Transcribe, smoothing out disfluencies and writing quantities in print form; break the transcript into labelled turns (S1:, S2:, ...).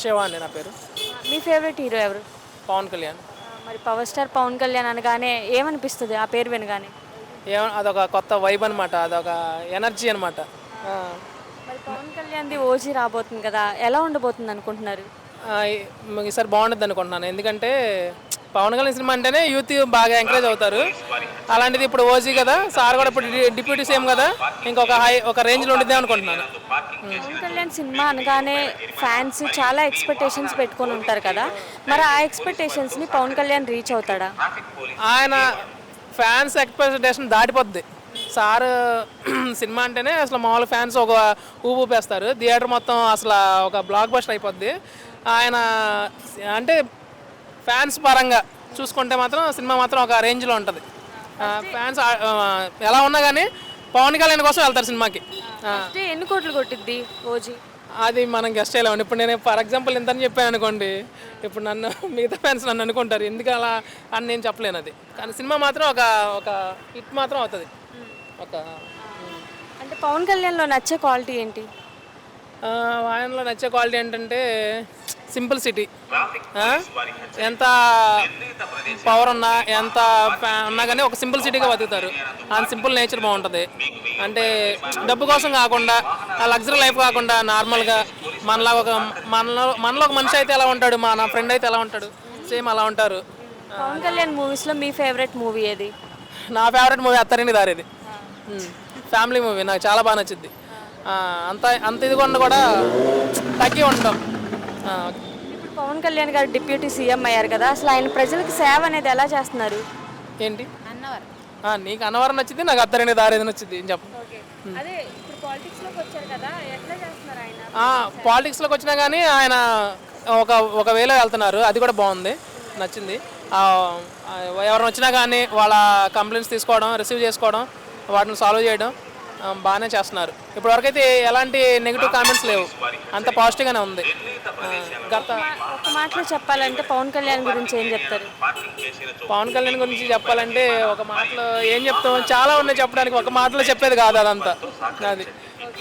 S1: శివ అండి నా పేరు.
S2: మీ ఫేవరెట్ హీరో ఎవరు?
S1: పవన్ కళ్యాణ్.
S2: మరి పవర్ స్టార్ పవన్ కళ్యాణ్ అనగానే ఏమనిపిస్తుంది ఆ పేరు వినగానే?
S1: అదొక కొత్త వైబ్ అనమాట, అదొక ఎనర్జీ అనమాట.
S2: మరి పవన్ కళ్యాణ్‌ది 'ఓజీ' రాబోతుంది కదా! ఎలా ఉండబోతుంది అనుకుంటున్నారు?
S1: ఈసారి బాగుంటుంది అనుకుంటున్నాను. ఎందుకంటే పవన్ కళ్యాణ్ సినిమా అంటేనే యూత్ బాగా ఎంకరేజ్ అవుతారు. అలాంటిది ఇప్పుడు ఓజీ కదా, సార్ కూడా ఇప్పుడు డిప్యూటీ సీఎం కదా, ఇంకొక ఒక రేంజ్లో ఉండిద్దే అనుకుంటున్నాను.
S2: పవన్ కళ్యాణ్ సినిమా అనగానే ఫ్యాన్స్ చాలా ఎక్స్‌పెక్టేషన్స్ పెట్టుకొని ఉంటారు కదా! మరి ఆ ఎక్స్‌పెక్టేషన్స్‌ని పవన్ కళ్యాణ్ రీచ్ అవుతాడా?
S1: ఆయన ఫ్యాన్స్ ఎక్స్పెక్టేషన్ దాటిపోద్ది. సార్ సినిమా అంటేనే అసలు మామూలు ఫ్యాన్స్ ఒక ఊపేస్తారు, థియేటర్ మొత్తం అసలు ఒక బ్లాక్ బస్టర్ అయిపోద్ది. ఆయన అంటే ఫ్యాన్స్ పరంగా చూసుకుంటే మాత్రం సినిమా మాత్రం ఒక రేంజ్లో ఉంటుంది. ఫ్యాన్స్ ఎలా ఉన్నా కానీ పవన్ కళ్యాణ్ కోసం వెళ్తారు సినిమాకి.
S2: ఫస్ట్ ఎన్ని కోట్లు కొట్టిద్ది 'ఓజీ'?
S1: అది మనం గెస్ట్ చేయలేమండి. ఇప్పుడు నేను ఫర్ ఎగ్జాంపుల్ ఇంతని చెప్పాను అనుకోండి, ఇప్పుడు నన్ను మిగతా ఫ్యాన్స్ నన్ను అనుకుంటారు ఎందుకు అలా అని నేను చెప్పలేను. అది కానీ సినిమా మాత్రం ఒక ఒక హిట్ మాత్రం అవుతుంది. ఒక
S2: అంటే పవన్ కళ్యాణ్‌లో నచ్చే క్వాలిటీ ఏంటి?
S1: ఆయనలో నచ్చే క్వాలిటీ ఏంటంటే సింపుల్సిటీ. ఎంత పవర్ ఉన్నా ఎంత ఉన్నా కానీ ఒక సింపుల్ సిటీగా బతుకుతారు. ఆయన సింపుల్ నేచర్ బాగుంటుంది. అంటే డబ్బు కోసం కాకుండా, లగ్జరీ లైఫ్ కాకుండా నార్మల్గా మనలా ఒక మనలో ఒక మనిషి అయితే ఎలా ఉంటాడు, నా ఫ్రెండ్ అయితే ఎలా ఉంటాడు, సేమ్ అలా ఉంటారు.
S2: పవన్ కళ్యాణ్ మూవీస్‌లో మీ ఫేవరెట్ మూవీ ఏది?
S1: నా ఫేవరెట్ మూవీ అత్తరింటి దారేది. ఫ్యామిలీ మూవీ నాకు చాలా బాగా నచ్చింది. అంత అంత ఇదిగొండ కూడా తగ్గి ఉంటాం.
S2: ఇప్పుడు పవన్ కళ్యాణ్ గారు డిప్యూటీ సీఎం అయ్యారు కదా! అసలు ఆయన ప్రజలకు సేవ అనేది ఎలా చేస్తున్నారు?
S1: ఏంటి నీకు అన్నవరం నచ్చింది, నాకు అత్తరింటి దారేది నచ్చింది ఏం చెప్పు.
S2: అదే ఇప్పుడు పాలిటిక్స్‌లోకి వచ్చారు కదా! ఎట్లా చేస్తున్నారు ఆయన?
S1: పాలిటిక్స్లోకి వచ్చినా కానీ ఆయన ఒక వేలో వెళ్తున్నారు, అది కూడా బాగుంది, నచ్చింది. ఎవరైనా వచ్చినా కానీ వాళ్ళ కంప్లైంట్స్ తీసుకోవడం, రిసీవ్ చేసుకోవడం, వాటిని సాల్వ్ చేయడం బాగానే చేస్తున్నారు. ఇప్పటివరకు అయితే ఎలాంటి నెగిటివ్ కామెంట్స్ లేవు, అంత పాజిటివ్గానే ఉంది.
S2: ఒక మాటలో చెప్పాలంటే పవన్ కళ్యాణ్ గురించి ఏం చెప్తారు?
S1: పవన్ కళ్యాణ్ గురించి చెప్పాలంటే ఒక మాటలో ఏం చెప్తాం, చాలా ఉన్నాయి చెప్పడానికి, ఒక మాటలో చెప్పేది కాదు అదంతా. అది